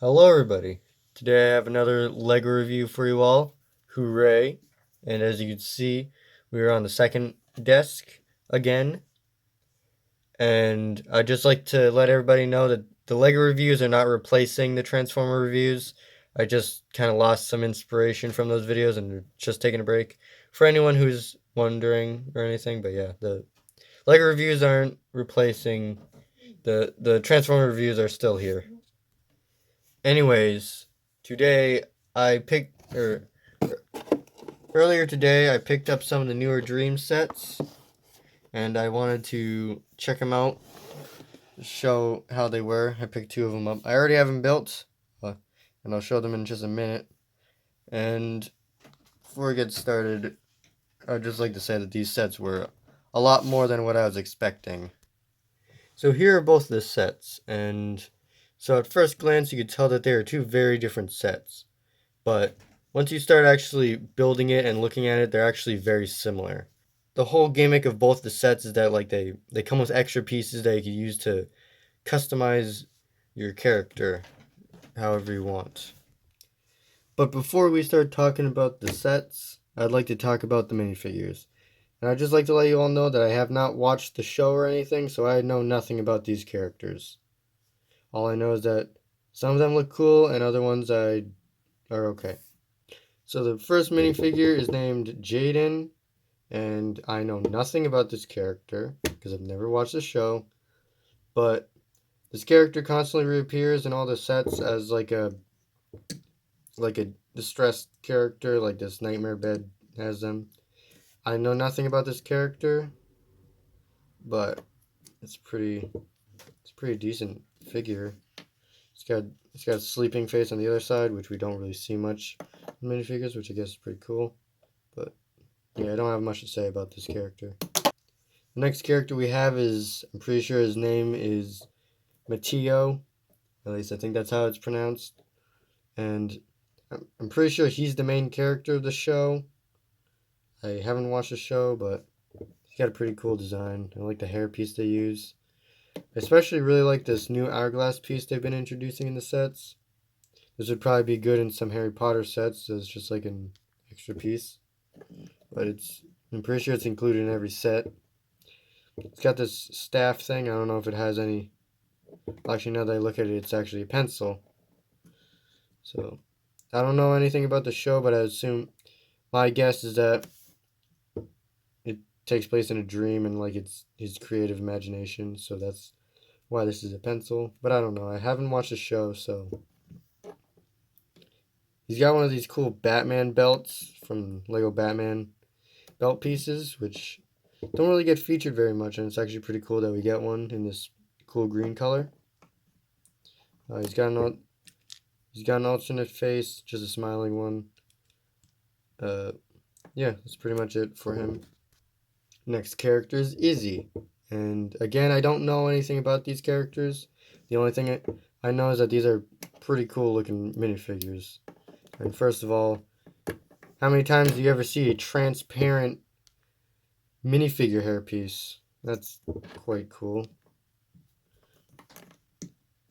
Hello everybody. Today I have another LEGO review for you all. Hooray. And as you can see, we are on the second desk again. And I'd just like to let everybody know that the LEGO reviews are not replacing the Transformer reviews. I just kind of lost some inspiration from those videos and just taking a break. For anyone who's wondering or anything, but yeah, the LEGO reviews aren't replacing the Transformer reviews are still here. Anyways, today I picked, earlier today I picked up some of the newer Dreamzzz sets, and I wanted to check them out, show how they were. I picked two of them up. I already have them built, and I'll show them in just a minute. And before we get started, I'd just like to say that these sets were a lot more than what I was expecting. So here are both the sets, and so at first glance you could tell that they are two very different sets. But once you start actually building it and looking at it, they're actually very similar. The whole gimmick of both the sets is that they come with extra pieces that you can use to customize your character however you want. But before we start talking about the sets, I'd like to talk about the minifigures. And I'd just like to let you all know that I have not watched the show or anything, so I know nothing about these characters. All I know is that some of them look cool and other ones are okay. So the first minifigure is named Jaden, and I know nothing about this character because I've never watched the show, but this character constantly reappears in all the sets as like a distressed character, like this nightmare bed has them. I know nothing about this character, but it's pretty decent figure. It's got a sleeping face on the other side, which we don't really see much in minifigures, which I guess is pretty cool. But yeah, I don't have much to say about this character. The next character we have is, I'm pretty sure his name is Mateo. At least I think that's how it's pronounced. And I'm pretty sure he's the main character of the show. I haven't watched the show, but he's got a pretty cool design. I like the hairpiece they use. I especially really like this new hourglass piece they've been introducing in the sets. This would probably be good in some Harry Potter sets as just like an extra piece. But I'm pretty sure it's included in every set. It's got this staff thing. I don't know if it has any. Actually, now that I look at it, it's actually a pencil. So, I don't know anything about the show, but I assume my guess is that it takes place in a dream and like it's his creative imagination. So that's why this is a pencil. But I don't know. I haven't watched the show, so he's got one of these cool Batman belts from Lego Batman belt pieces, which don't really get featured very much, and it's actually pretty cool that we get one in this cool green color. He's got an alternate face, just a smiling one. Yeah, that's pretty much it for him. Next character is Izzy, and again, I don't know anything about these characters. The only thing I know is that these are pretty cool looking minifigures. And first of all, how many times do you ever see a transparent minifigure hairpiece? That's quite cool.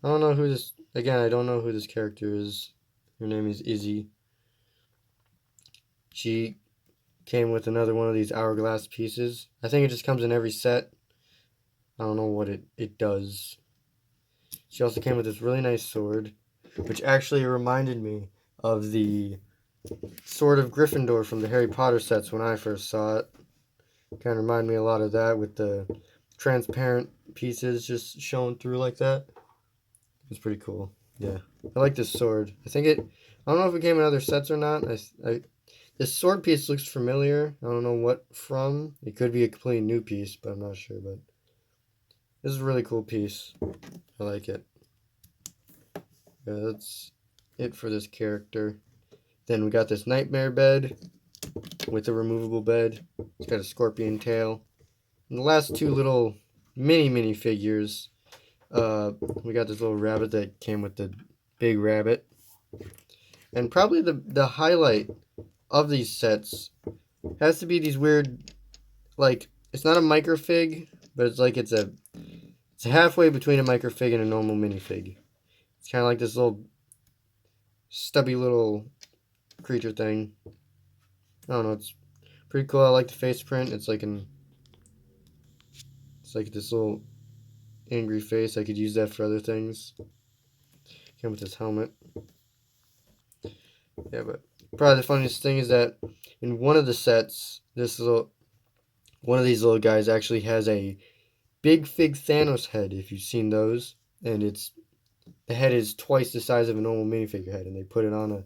I don't know who this, again, I don't know who this character is. Her name is Izzy. She came with another one of these hourglass pieces. I think it just comes in every set. I don't know what it does. She also came with this really nice sword, which actually reminded me of the Sword of Gryffindor from the Harry Potter sets when I first saw it. Kind of reminded me a lot of that with the transparent pieces just showing through like that. It's pretty cool. Yeah, I like this sword. I don't know if it came in other sets or not. This sword piece looks familiar. I don't know what from. It could be a completely new piece, but I'm not sure. But this is a really cool piece. I like it. Yeah, that's it for this character. Then we got this nightmare bed with a removable bed. It's got a scorpion tail. And the last two little mini figures. We got this little rabbit that came with the big rabbit. And probably the highlight of these sets has to be these weird, like, it's not a microfig, but it's halfway between a microfig and a normal minifig. It's kind of like this little stubby little creature thing. I don't know, it's pretty cool. I like the face print. It's like this little angry face. I could use that for other things. Came with his helmet. Yeah, but probably the funniest thing is that in one of the sets, one of these little guys actually has a big fig Thanos head, if you've seen those, and the head is twice the size of a normal minifigure head, and they put it on a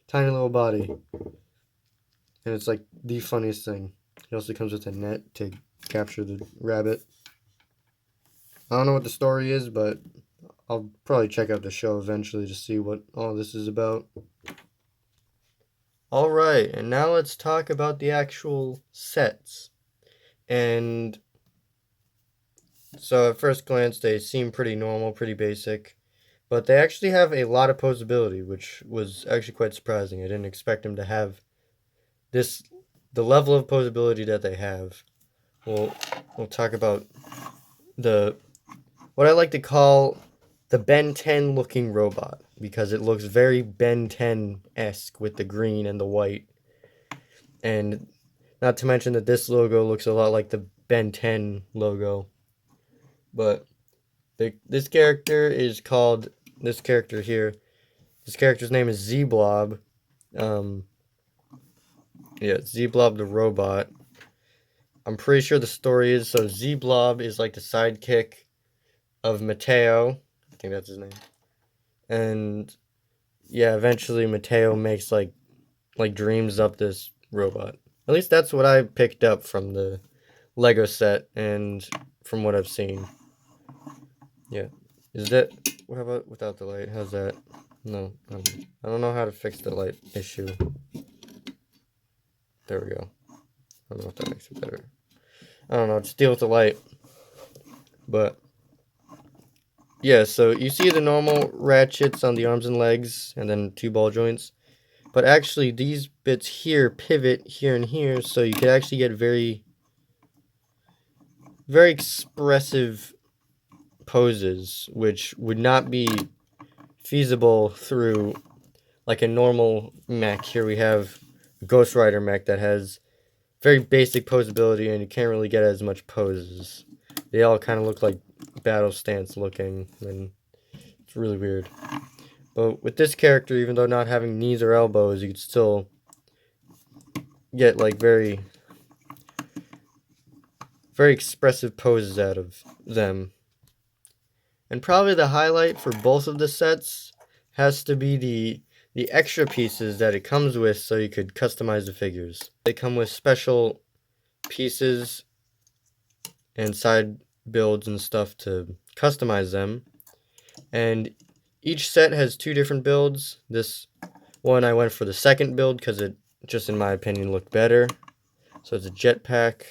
tiny little body, and it's like the funniest thing. It also comes with a net to capture the rabbit. I don't know what the story is, but I'll probably check out the show eventually to see what all this is about. Alright, and now let's talk about the actual sets. And so at first glance they seem pretty normal, pretty basic, but they actually have a lot of posability, which was actually quite surprising. I didn't expect them to have the level of posability that they have. We'll talk about what I like to call the Ben 10 looking robot, because it looks very Ben 10-esque with the green and the white. And not to mention that this logo looks a lot like the Ben 10 logo. But this character here, this character's name is Z-blob. Yeah, Z-blob the robot. I'm pretty sure the story is, so Z-blob is like the sidekick of Mateo. I think that's his name. And yeah, eventually Mateo makes like Dreamzzz up this robot. At least that's what I picked up from the Lego set and from what I've seen. Yeah. Is that... How about without the light? How's that? No. I don't know how to fix the light issue. There we go. I don't know if that makes it better. I don't know. Just deal with the light. But... yeah, so you see the normal ratchets on the arms and legs, and then 2 ball joints. But actually, these bits here pivot here and here, so you could actually get very, very expressive poses, which would not be feasible through like a normal mech. Here we have a Ghost Rider mech that has very basic posability, and you can't really get as much poses. They all kind of look like battle stance looking, and it's really weird. But with this character, even though not having knees or elbows, you could still get like very, very expressive poses out of them. And probably the highlight for both of the sets has to be the extra pieces that it comes with, so you could customize the figures. They come with special pieces and side builds and stuff to customize them. And each set has 2 different builds. This one I went for the second build because it just, in my opinion, looked better. So it's a jetpack,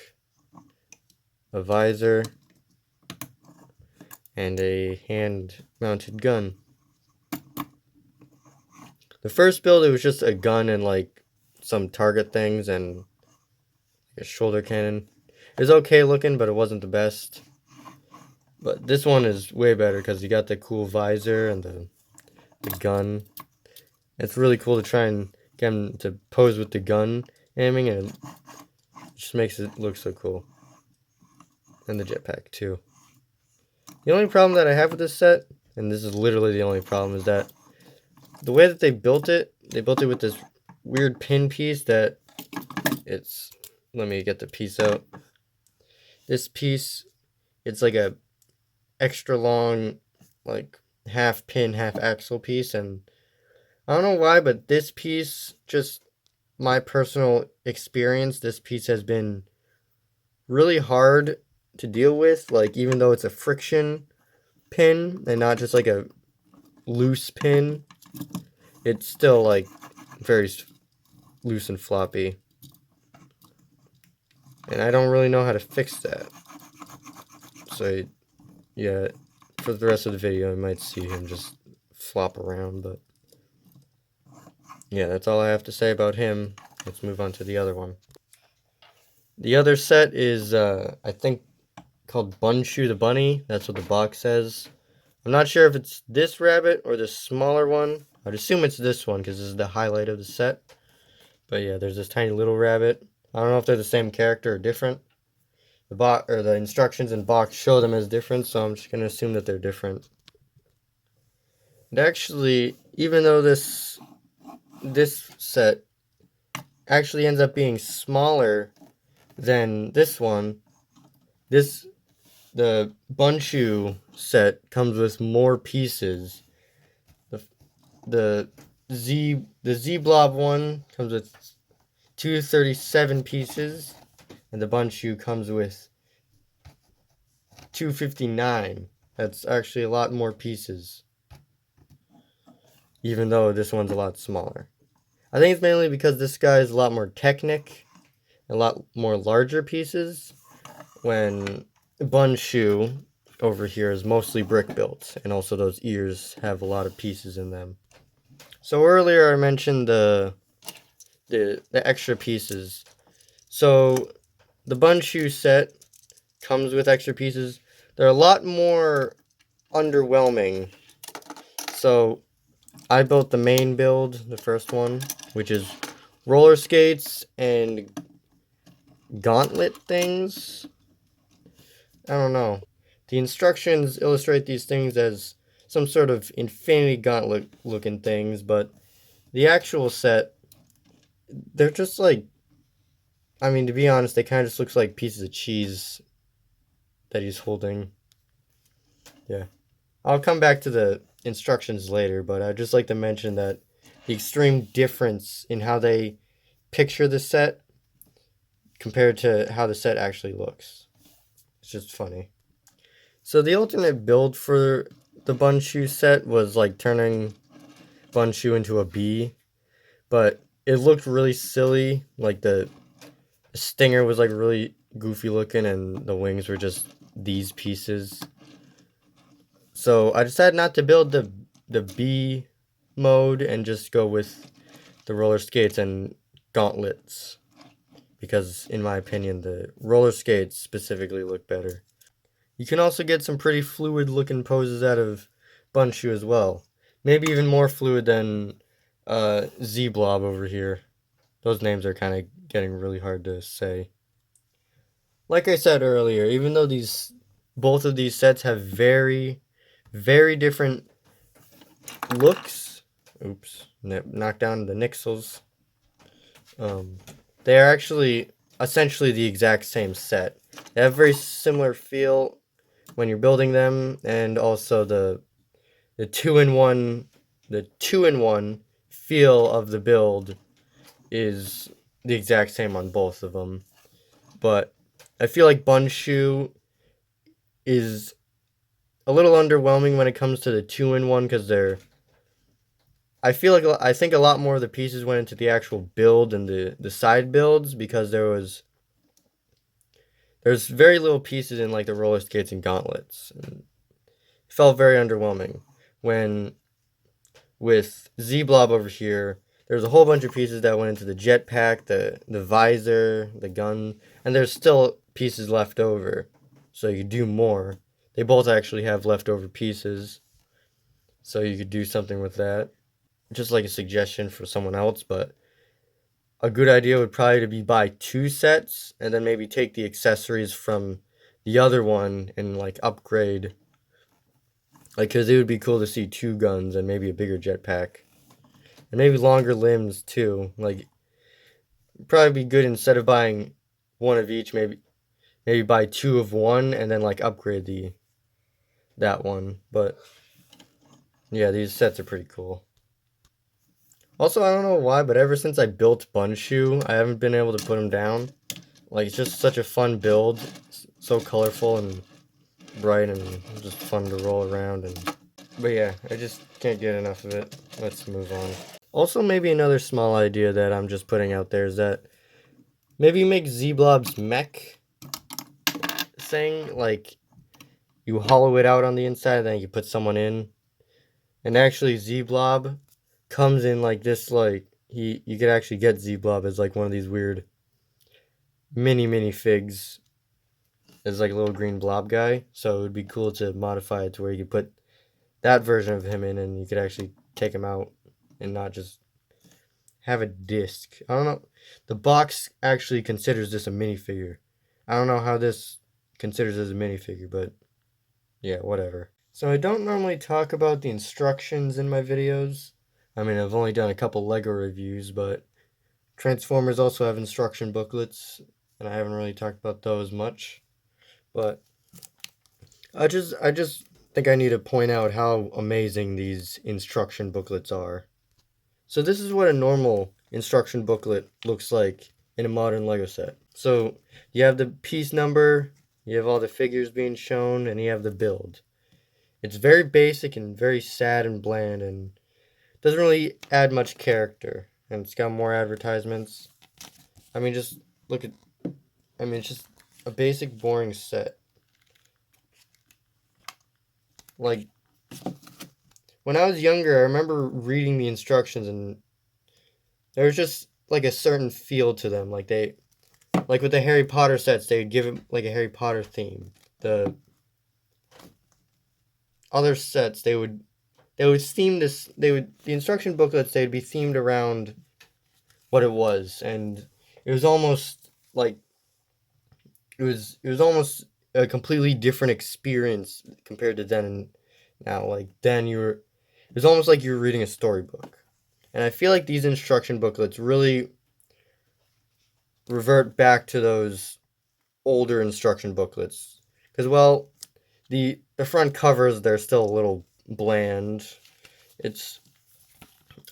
a visor, and a hand-mounted gun. The first build, it was just a gun and like some target things and a shoulder cannon. It was okay looking, but it wasn't the best. But this one is way better because you got the cool visor and the gun. It's really cool to try and get him to pose with the gun aiming, and it just makes it look so cool. And the jetpack too. The only problem that I have with this set, and this is literally the only problem, is that the way that they built it with this weird pin piece that it's... Let me get the piece out. This piece, it's like a extra long, like half pin, half axle piece, and I don't know why, but this piece, just my personal experience, this piece has been really hard to deal with. Like, even though it's a friction pin and not just like a loose pin, it's still like very loose and floppy. And I don't really know how to fix that. So, yeah, for the rest of the video, you might see him just flop around, but yeah, that's all I have to say about him. Let's move on to the other one. The other set is, I think, called Bunshoe the Bunny. That's what the box says. I'm not sure if it's this rabbit or the smaller one. I'd assume it's this one because this is the highlight of the set. But yeah, there's this tiny little rabbit. I don't know if they're the same character or different. The instructions in box show them as different, so I'm just gonna assume that they're different. And actually, even though this set actually ends up being smaller than this one, the Bunshu set comes with more pieces. The Z-blob one comes with 237 pieces, and the Bunshu comes with 259. That's actually a lot more pieces, even though this one's a lot smaller. I think it's mainly because this guy is a lot more Technic, a lot more larger pieces, when Bunshu over here is mostly brick built, and also those ears have a lot of pieces in them. So earlier I mentioned the extra pieces. So the Bunshu set comes with extra pieces. They're a lot more underwhelming. So I built the main build, the first one, which is roller skates and gauntlet things. I don't know. The instructions illustrate these things as some sort of infinity gauntlet looking things, but the actual set, they're just like, I mean, to be honest, they kind of just looks like pieces of cheese that he's holding. Yeah. I'll come back to the instructions later, but I'd just like to mention that the extreme difference in how they picture the set compared to how the set actually looks. It's just funny. So the alternate build for the Bunshu set was like turning Bunshu into a bee, but it looked really silly. Like the stinger was like really goofy looking, and the wings were just these pieces. So I decided not to build the bee mode and just go with the roller skates and gauntlets, because in my opinion the roller skates specifically look better. You can also get some pretty fluid looking poses out of Bunshu as well. Maybe even more fluid than Z-blob over here. Those names are kind of getting really hard to say. Like I said earlier, even though both of these sets have very, very different looks. Oops, knocked down the nixels. They are actually essentially the exact same set. They have a very similar feel when you're building them, and also the two-in-one feel of the build is the exact same on both of them. But I feel like Bunshu is a little underwhelming when it comes to the two-in-one, because I think a lot more of the pieces went into the actual build and the side builds, because there's very little pieces in like the roller skates and gauntlets. And it felt very underwhelming. When with Z-blob over here, there's a whole bunch of pieces that went into the jetpack, the visor, the gun, and there's still pieces left over, so you do more. They both actually have leftover pieces, so you could do something with that. Just like a suggestion for someone else, but a good idea would probably to be buy 2 sets and then maybe take the accessories from the other one and like upgrade. Like, because it would be cool to see 2 guns and maybe a bigger jetpack. And maybe longer limbs too. Like, probably be good, instead of buying 1 of each, maybe buy 2 of one and then like upgrade that one. But yeah, these sets are pretty cool. Also, I don't know why, but ever since I built Bunshu, I haven't been able to put him down. Like, it's just such a fun build. It's so colorful and bright and just fun to roll around. But yeah, I just can't get enough of it. Let's move on. Also, maybe another small idea that I'm just putting out there is that maybe make Z-blob's mech thing, like, you hollow it out on the inside, then you put someone in. And actually, Z-blob comes in like this, like, you could actually get Z-blob as like one of these weird mini figs as like a little green blob guy. So it would be cool to modify it to where you could put that version of him in and you could actually take him out. and not just have a disc. I don't know. The box actually considers this a minifigure. I don't know how this considers this a minifigure, but yeah, whatever. So I don't normally talk about the instructions in my videos. I mean, I've only done a couple LEGO reviews, but Transformers also have instruction booklets, and I haven't really talked about those much. But I just think I need to point out how amazing these instruction booklets are. So this is what a normal instruction booklet looks like in a modern LEGO set. So you have the piece number, you have all the figures being shown, and you have the build. It's very basic and very sad and bland, and doesn't really add much character. And it's got more advertisements. I mean, just look at, I mean, it's just a basic, boring set. Like, when I was younger, I remember reading the instructions, and there was just like a certain feel to them. Like with the Harry Potter sets, they'd give it like a Harry Potter theme. The other sets, they would theme this. The instruction booklets, they'd be themed around what it was, and it was almost like it was almost a completely different experience compared to then and now. Like then it was almost like you were reading a storybook. And I feel like these instruction booklets really revert back to those older instruction booklets. Because, well, the front covers, they're still a little bland.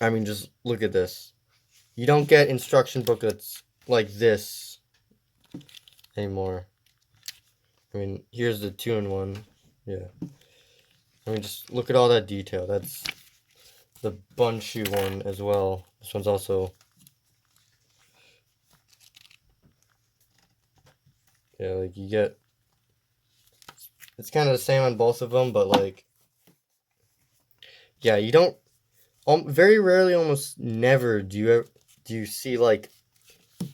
I mean, just look at this. You don't get instruction booklets like this anymore. I mean, here's the 2-in-1. Yeah. I mean, just look at all that detail. That's the Bunshu one as well. This one's also... Yeah, like, you get... It's kind of the same on both of them, but, like... Yeah, you don't... very rarely, almost never, do you see, like,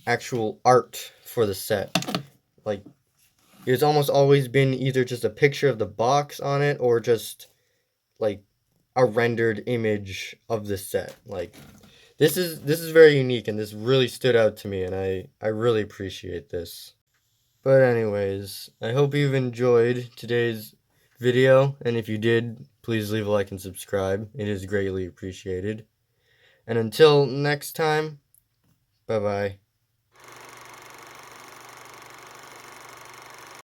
actual art for the set. Like, it's almost always been either just a picture of the box on it, or just, like, a rendered image of the set. Like, this is very unique, and this really stood out to me, and I really appreciate this. But anyways, I hope you've enjoyed today's video, and if you did, please leave a like and subscribe. It is greatly appreciated. And until next time, bye-bye.